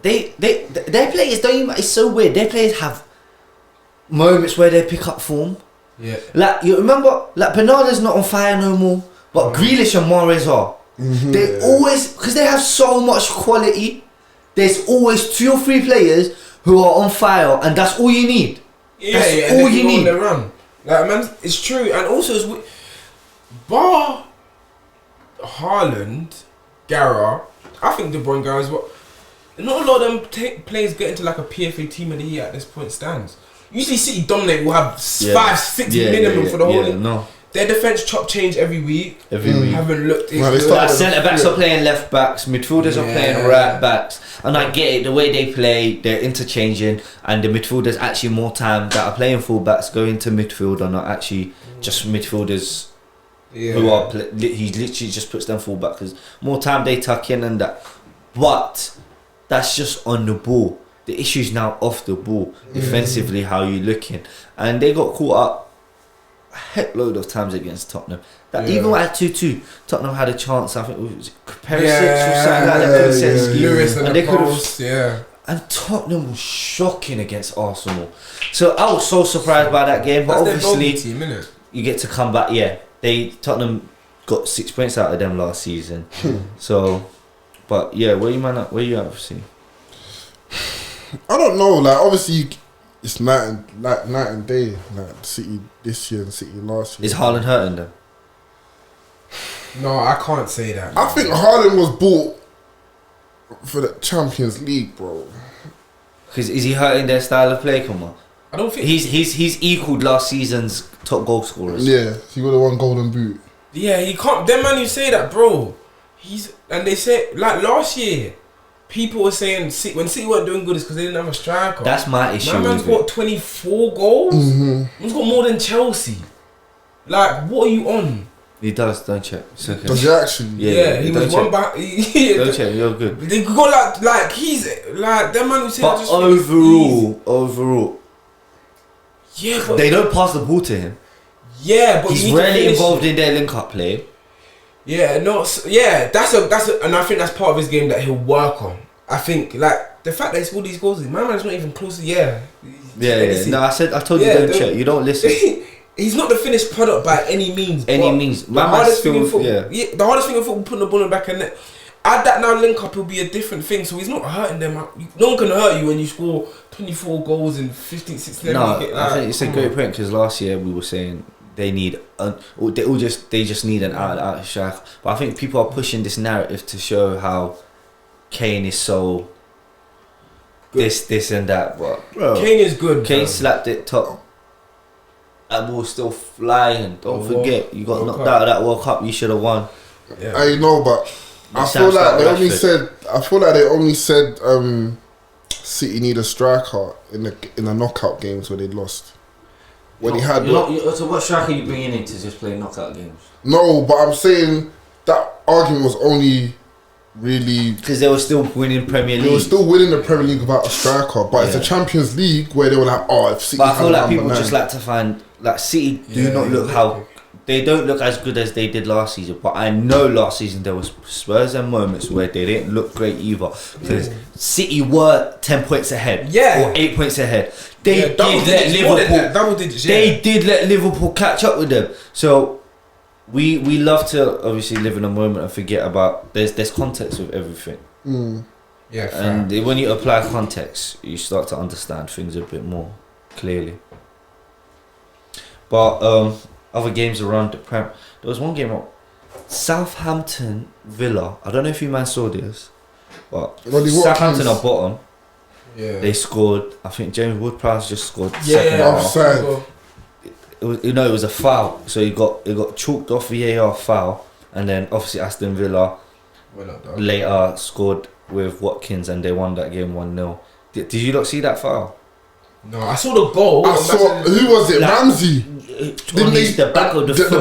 their players don't even. It's so weird. Their players have moments where they pick up form. Yeah. Like you remember, like Bernardo's not on fire no more, but Grealish and Mahrez are. They always, because they have so much quality. There's always 2 or 3 players who are on fire, and that's all you need. That's all you need. Run. Like man, it's true, and also it's bar Haaland, Gara. I think De Bruyne, Gara as well. Not a lot of them players get into like a PFA team of the year at this point stands. Usually City dominate will have 5-6 minimum for the whole league. No. their defense chop change every week. Haven't looked. Centre backs are playing left backs. Midfielders are playing right backs. And I get it. The way they play, they're interchanging, and the midfielders actually more time that are playing full backs go into midfield are not actually just midfielders. Who are he literally just puts them full back because more time they tuck in and that. But that's just on the ball. The issue is now off the ball. Defensively, how you looking? And they got caught up a heckload of times against Tottenham. That even at 2-2, Tottenham had a chance. I think it was Perisic or something like that. Lewis and they could have. And Tottenham was shocking against Arsenal. So I was so surprised by that game. But that's obviously, team, innit? You get to come back. Yeah, Tottenham got 6 points out of them last season. So, but yeah, where you at, obviously? I don't know. Like obviously, it's night and day. Like City this year and City last year. Is Haaland hurting them? No, I can't say that. I think Haaland was bought for the Champions League, bro. Because is he hurting their style of play? Come on. I don't think he's equaled last season's top goal scorers. Yeah, he would have won Golden Boot. Yeah, he can't. Them man who say that, bro. And they say like last year, people were saying when City weren't doing good, it's because they didn't have a striker. That's my issue. My man's got 24 goals. He's got more than Chelsea. Like, what are you on? He does, don't check. It's okay. Does he actually? Yeah, he was one back. Don't check, you're good. They got like he's like that man who said. But overall, yeah, but they don't pass the ball to him. Yeah, but he's rarely involved in their link-up play. Yeah, no, yeah, that's a, and I think that's part of his game that he'll work on. I think like the fact that he scored these goals, my man's not even close to Yeah. No, I told you don't check. You don't listen. He's not the finished product by any means. The hardest thing in football, the hardest thing in football, putting the ball in the back of the net. Add that now link up, it'll be a different thing. So he's not hurting them. No one can hurt you when you score 24 goals in 15, 16. No, I think it's a great point because last year we were saying they just need an out striker. But I think people are pushing this narrative to show how Kane is so good. this and that. But Kane is good. Kane slapped it top. That ball's still flying. Don't forget, you got knocked out of that World Cup. You should have won. Yeah. I know, but I feel like they only said City need a striker in the knockout games where they lost. When he had. So what striker are you bringing in to just play knockout games? No, but I'm saying that argument was only really because they were still winning Premier League. They were still winning the Premier League without a striker, but it's a Champions League where they were like, oh, if City. But I feel like people just like to find like City they don't look as good as they did last season. But I know last season there was spurs and moments where they didn't look great either because City were 10 points ahead, or 8 points ahead. They did let Liverpool catch up with them. So we love to obviously live in a moment and forget about there's context with everything. Yeah, and when you apply context, you start to understand things a bit more clearly. But other games around the Prem, there was one game Southampton Villa. I don't know if you man saw this, but Southampton are bottom. Yeah, they scored. I think James Ward-Prowse just scored. Offside. It was a foul. So it got chalked off VAR foul, and then obviously Aston Villa later scored with Watkins, and they won that game 1-0. Did you not see that foul? No, I saw the goal. I saw who was it? Ramsey. The back of the foot.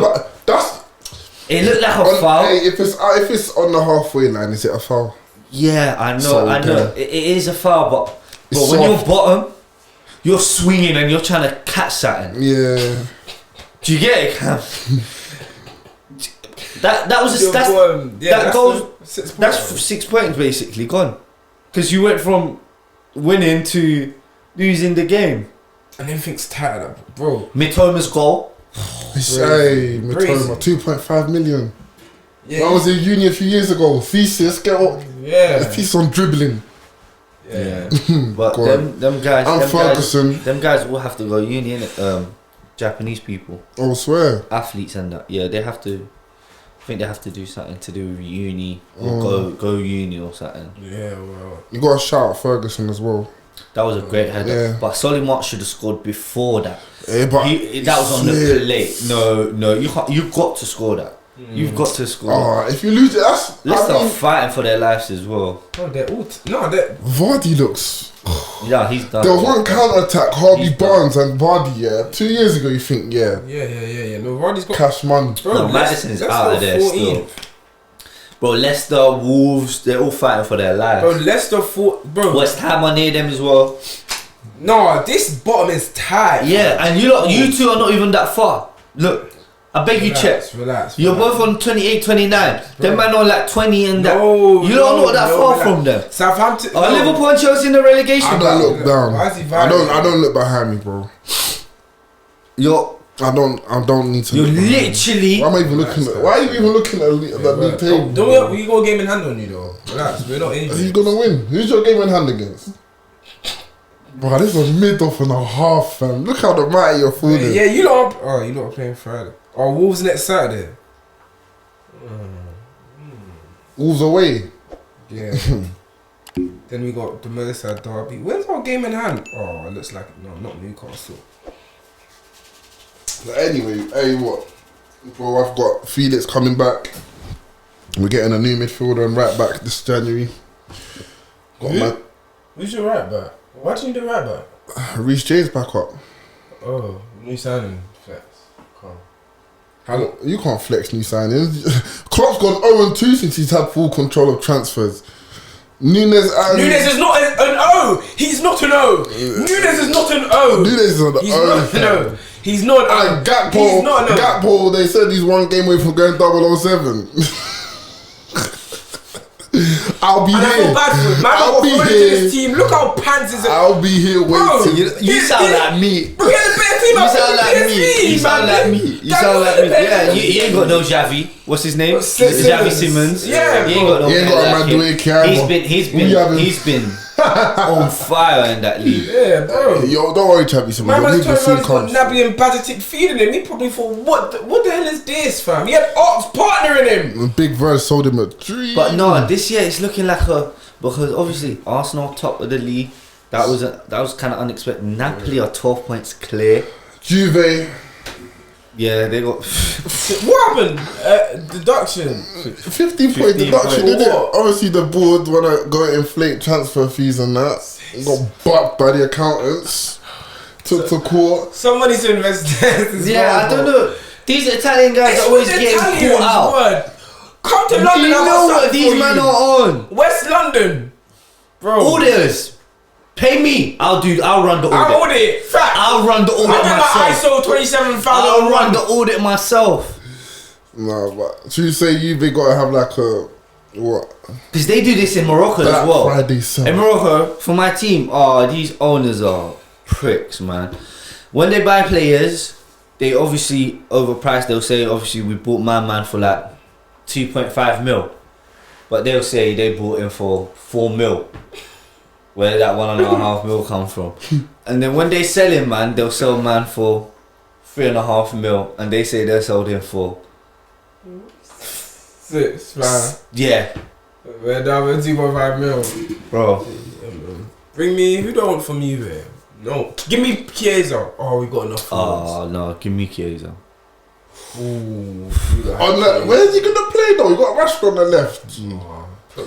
It looked like a foul. Hey, if it's on the halfway line, is it a foul? Yeah, I know. It is a foul, but when you're bottom, you're swinging and you're trying to catch something. Yeah. Do you get it, Cam? that was that goal. That's 6 points basically gone, because you went from winning to losing the game. And everything's tied up, bro. Mitoma's goal. Mitoma, 2.5 million. Yeah, I was in uni a few years ago. Thesis, get up. Yeah. Thesis on dribbling. Yeah. But them guys. And Ferguson. Them guys will have to go uni, innit? Japanese people. Oh, swear. Athletes and that. Yeah, they have to. I think they have to do something to do with uni or go uni or something. Yeah, well. You got to shout out Ferguson as well. That was a great header. Yeah. But Solimark should have scored before that. Yeah, but That was on the plate. No, you can't. You've got to score that. You've got to score. Oh, if you lose it, that's. Leicester are fighting for their lives as well. Oh, they're all. They're. Vardy looks. Yeah, he's done. There was one counter attack, Harvey Barnes and Vardy. Yeah, 2 years ago, you think, Yeah. No, Vardy's got. cash money. No, Maddison is out of there still. Bro, Leicester, Wolves, they're all fighting for their lives. Bro, Leicester fought. Bro, West Ham are near them as well. No, this bottom is tight. Yeah, and you two are not even that far. Look, I beg you check. Relax. You're both on 28, 29. Them man on like 20 and that. No, you don't know that far from them. Southampton. Are Liverpool and Chelsea in the relegation? I don't look down. Why is he I don't look behind me, bro. I don't need to. You're look behind me. literally. Why am I even looking at? Why are you even looking at the league table? Don't we got a game in hand on you though? Relax, we're not injured. Who's gonna win? Who's your game in hand against? Bro, this was mid-off and a half, fam. Look how the mighty you're fooling. Yeah, you lot are playing Friday. Oh, Wolves next Saturday. Wolves away. Yeah. Then we got the Merseyside derby. Where's our game in hand? Oh, it looks like not Newcastle. But anyway, hey, what? Bro, I've got Felix coming back. We're getting a new midfielder and right back this January. Who's your right back? Why do you do right back? Reece James back up. Oh, new signing. Flex. You can't flex new signings. Klopp's gone 0-2 since he's had full control of transfers. Nunes is not an O. He's not an O. Nunes is not an O. Nunes is an O. He's not an O. Gakpo, they said he's one game away from going 007. I'll be here. I feel bad for him. I'll be here. Team. Look how pants is. I'll be here waiting. You sound like me. Bro, he has a better team. You sound like me. You sound like me. You sound like me. Yeah, he ain't got no Xavi. What's his name? Xavi Simmons. Yeah, he ain't got no. He ain't got Mudryk. He's been on fire in that league. Yeah, bro. Yo, don't worry, Xavi Simmons. My man's got Naby and Bajatic feeding him. He probably thought, what the hell is this, fam? He had Ox partnering him. Big Verse sold him a dream. But no, this year it's looking like because obviously Arsenal top of the league. That was kind of unexpected. Napoli are 12 points clear. Juve. Yeah, they got. What happened? Deduction. 15-point deduction, didn't it? Obviously, the board want to go inflate transfer fees and that. Got bucked by the accountants. Took to court. Somebody to invest I don't know. These Italian guys are always getting caught out. Word. Come to London. Do you know what these men are on? West London, bro. Orders. Pay me. I'll run the audit. I'll audit. Fact. I'll run the audit myself. I ISO 27,000. I'll run the audit myself. Nah, but should you say they gotta have like a what? Because they do this in Morocco Black as well. Friday sale. In Morocco, for my team, these owners are pricks, man. When they buy players, they obviously overpriced. They'll say, obviously, we bought my man for like 2.5 mil, but they'll say they bought him for 4 mil. Where that 1.5 mil come from. And then when they sell him, man, they'll sell man for 3.5 mil, and they say they sold him for 6, man. Yeah. We're down with 2.5 mil. Bro. Bring me, who do I want from you there? No. Give me Chiesa. Oh, we got enough for Oh, no, give me Chiesa. Ooh. Where's he gonna play though? You got Rashford on the left.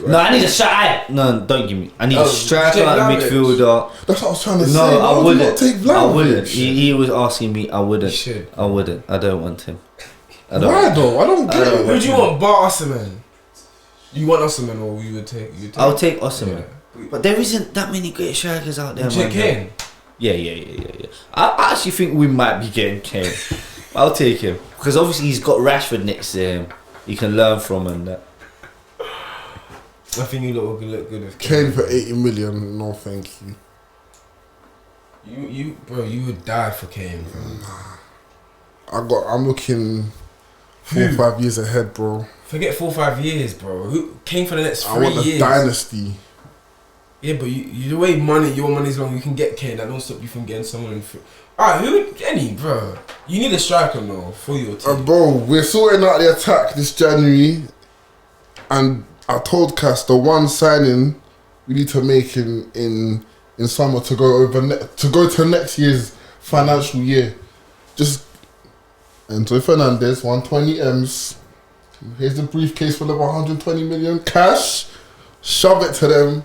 No, I need a striker. No, don't give me. I need a striker, a midfielder. That's what I was trying to say. No, I wouldn't. Take I wouldn't. He was asking me. I wouldn't. I wouldn't. I don't want him. Why though? I don't get it. Who do you want? Bar Osimhen. You want Osimhen or you would take? I'll take Osimhen. Yeah. But there isn't that many great strikers out there. Kane. Yeah. I actually think we might be getting Kane. I'll take him because obviously he's got Rashford next to him. You can learn from him that. I think you look good with Kane for 80 million. No, thank you. You you would die for Kane. I'm looking 4 or 5 years ahead, bro. Forget 4 or 5 years, bro. Who Kane for the next 3 years? I want a dynasty. Yeah, but you the way your money's long, you can get Kane. That don't stop you from getting someone. Alright, bro? You need a striker now for your team. Bro, we're sorting out the attack this January, and I told Cass the one signing we need to make in in summer to go to next year's financial year. Just Enzo Fernandez, 120 M's. Here's the briefcase full of 120 million cash. Shove it to them.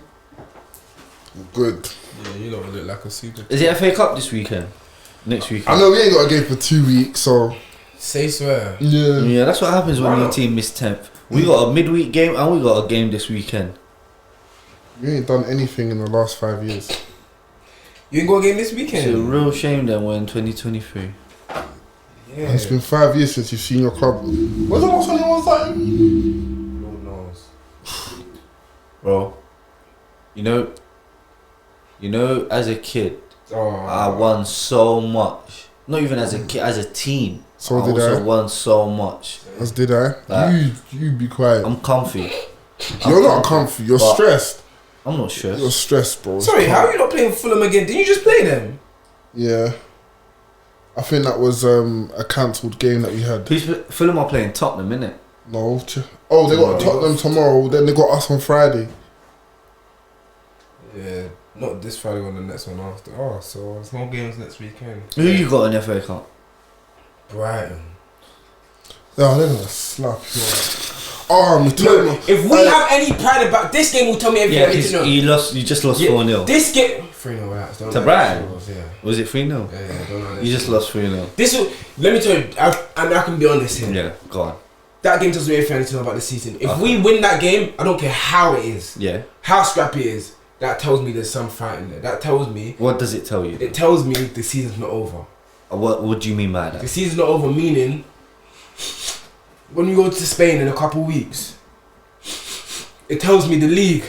Good. Yeah, you don't look like a super. Is it FA Cup this weekend? Next weekend? I know we ain't got a game for 2 weeks, so. Say swear. Yeah. Yeah, that's what happens when your team miss 10th. We got a midweek game and we got a game this weekend. We ain't done anything in the last 5 years. You ain't got a game this weekend? It's a real shame then we're in 2023. Yeah. It's been 5 years since you've seen your club. When's the last time you won something? Lord knows. Bro, you know, as a kid, I won so much. Not even as a kid, as a team. So I did also I. won so much. As did I. Like, you be quiet. I'm comfy. You're not comfy. You're but stressed. I'm not stressed. You're stressed, bro. Sorry, how are you not playing Fulham again? Didn't you just play them? Yeah. I think that was a cancelled game that we had. Fulham are playing Tottenham, innit? No. Oh, they got Tottenham tomorrow. Then they got us on Friday. Yeah, not this Friday on the next one after. Oh, so there's no games next weekend. Who you got in FA Cup? Brighton. Oh, they're gonna slap you. If we have any pride about this game, will tell me everything I need to know. You just lost 4-0. This game 3-0 out. To Brighton? Yeah. Was it 3-0? Yeah, don't know. You just lost 3-0. Let me tell you, I can be honest here. Yeah, go on. That game tells me everything I need to know about the season. If we win that game, I don't care how it is. Yeah. How scrappy it is. That tells me there's some fight in there. That tells me. What does it tell you? It tells me the season's not over. What do you mean by that? The season's not over, meaning when we go to Spain in a couple weeks, it tells me the league.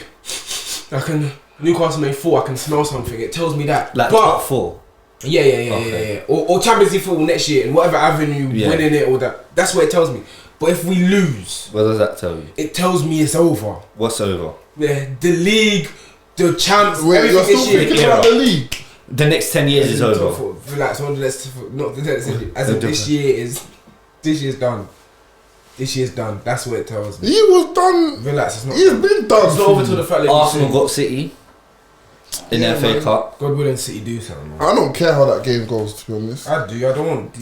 Newcastle made 4. I can smell something. It tells me that. Like top 4. Yeah. Or Champions League football next year in whatever avenue, winning it or that. That's what it tells me. But if we lose, what does that tell you? It tells me it's over. What's over? Yeah, the league, the champs. Wait, you're still thinking about the league? The next 10 years is over. Relax, not the next 10 years. As in this year's done. This year's done. That's what it tells me. He was done. Relax, it's not. He's been done. It's not over till the fact that Arsenal got City in the FA Cup. God willing, City do something. Man. I don't care how that game goes, to be honest. I do. I don't want.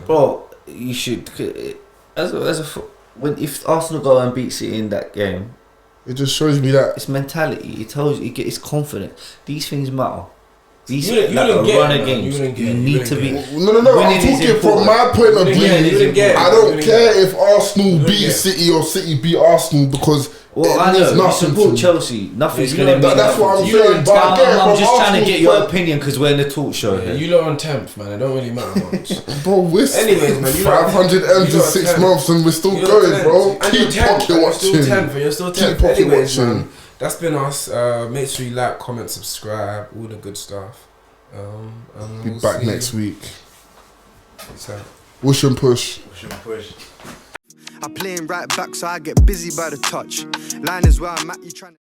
Bro. You should. If Arsenal go and beat City in that game, it just shows me that it's mentality. It tells you. It's confidence. These things matter. These you run games. You need to be. No. I'm talking from my point of view. I don't care if Arsenal beat City or City beat Arsenal because. Well, I know. You support Chelsea. Nothing's going to be. That's what I'm saying. I'm just trying to get your opinion because we're in the talk show here. You lot on 10th, man. It don't really matter much. Bro, we're anyways, man. 500 M's in 6 months and we're still going, bro. Keep pocket watching. You're still 10th. Anyways, man. That's been us. Make sure you like, comment, subscribe, all the good stuff. Be back next week. Wish and push. I play him right back, so I get busy by the touch. Line is where I'm at, you trying